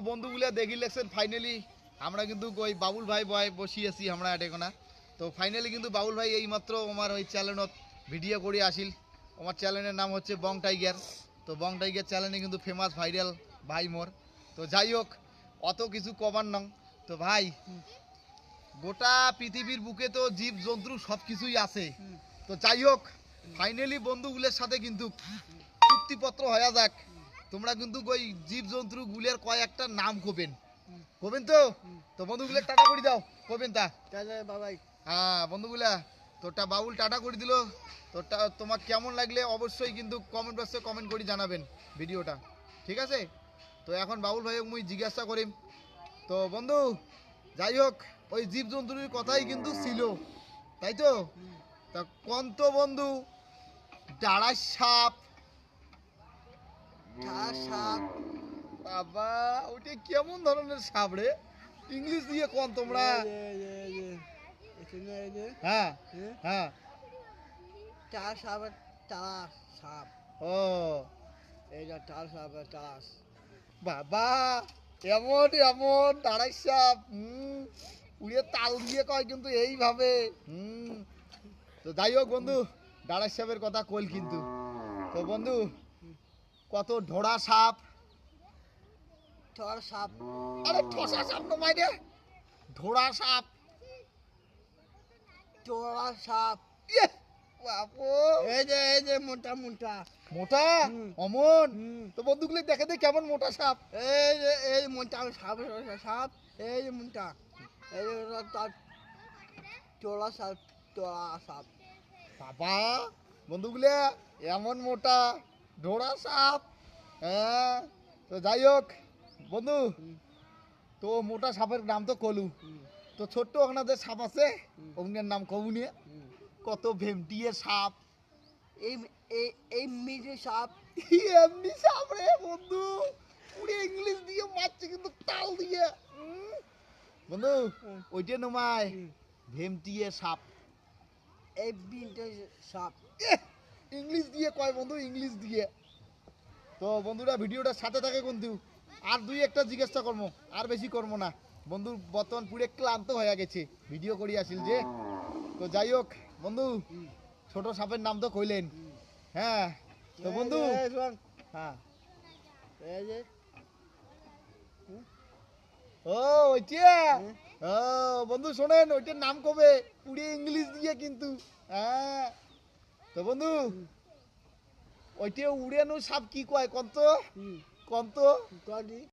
বন্ধুগুলা দেখি লেখছেন ফাইনালি আমরা কিন্তু ওই বাবুল ভাই বয় বসি আছি আমরা এটেকোনা তো ফাইনালি কিন্তু বাবুল ভাই এইমাত্র আমার ওই চ্যানেলত ভিডিও করে আসিল আমার চ্যানেলের নাম হচ্ছে বং টাইগার তো বং টাইগার চ্যানেলে কিন্তু ফেমাস ভাইরাল ভাই মোর তো যাই হোক অত কিছু কবার নং তো ভাই গোটা পৃথিবীর বুকে তো জীব জন্তু সব কিছুই আছে তো যাই হোক ফাইনালি বন্ধুগুলোর সাথে কিন্তু চুক্তিপত্র হয়ে যাক তোমরা কিন্তু ওই জীব জন্তু গুলের কয়েকটা নাম কবেন তো তো বন্ধুগুলোর টাটা করে দাও কবেন তা বাবাই হ্যাঁ বন্ধুগুলা তোরটা বাবুল টাটা করে দিল তোরটা তোমার কেমন লাগলে অবশ্যই কিন্তু কমেন্ট বক্সে কমেন্ট করে জানাবেন ভিডিওটা ঠিক আছে তো এখন বাবুল ভাই মুই জিজ্ঞাসা করিম তো বন্ধু যাই হোক ওই জীব জন্তুর কথাই কিন্তু ছিল তাই তো তা কন্ত বন্ধু ডাড়াই সাপ সাপ বাবা ওটা কেমন ধরনের সাপ রে ইংলিশ দিয়ে কোন তোমরা হ্যাঁ হ্যাঁ চার সাপের তালাশ সাপ ও এইটা চার সাপের তালাশ বাবা এমন এমন দাঁড়াই সাপ উড়ে তাল দিয়ে কয় কিন্তু এইভাবে তো যাই হোক বন্ধু দাঁড়াই সাপের কথা কইল কিন্তু তো বন্ধু কত ঢোড়া সাপ ঠর সাপ আরে ঠসা সাপ তো মাইরে ঢোড়া সাপ চোরা সাপ ইয়ে বাপু এই যে মোটা মোটা মোটা অমন তো বন্ধুগুলো দেখে দে কেমন মোটা সাপ এই মোটা সাপ সাপ এই যে মোটা এই যে তার চোরা সাপ বাবা বন্ধুগুলো এমন মোটা ঢোড়া সাপ হ্যাঁ তো যাই হোক বন্ধু তো মোটা সাপের নাম তো কলু তো ছোট্ট ওখানে সাপ আছে ওখানের নাম কবু নিয়ে কত ভেমটিয়ে সাপ এই এই এই মিঠে সাপ এমনি সাপ রে বন্ধু পুরো ইংলিশ দিয়ে মারছে কিন্তু তাল দিয়ে বন্ধু ওইটা নমায় ভেমটিয়ে সাপ এই বিনটে সাপ ইংলিশ দিয়ে কয় বন্ধু ইংলিশ দিয়ে তো বন্ধুরা ভিডিওটার সাথে থাকে কিন্তু আর দুই একটা জিজ্ঞাসা করবো আর বেশি করবো না বন্ধু বর্তমান পুরো ক্লান্ত হয়ে গেছে ভিডিও করি আসিল যে তো যাই হোক বন্ধু ছোট সাপের নাম তো কইলেন হ্যাঁ তো বন্ধু হ্যাঁ এই যে ও ওইটা ও বন্ধু শোনেন ওইটার নাম কবে পুরো ইংলিশ দিয়ে কিন্তু হ্যাঁ তো বন্ধু ওইটা উড়ানো সাপ কি কয় কন্ত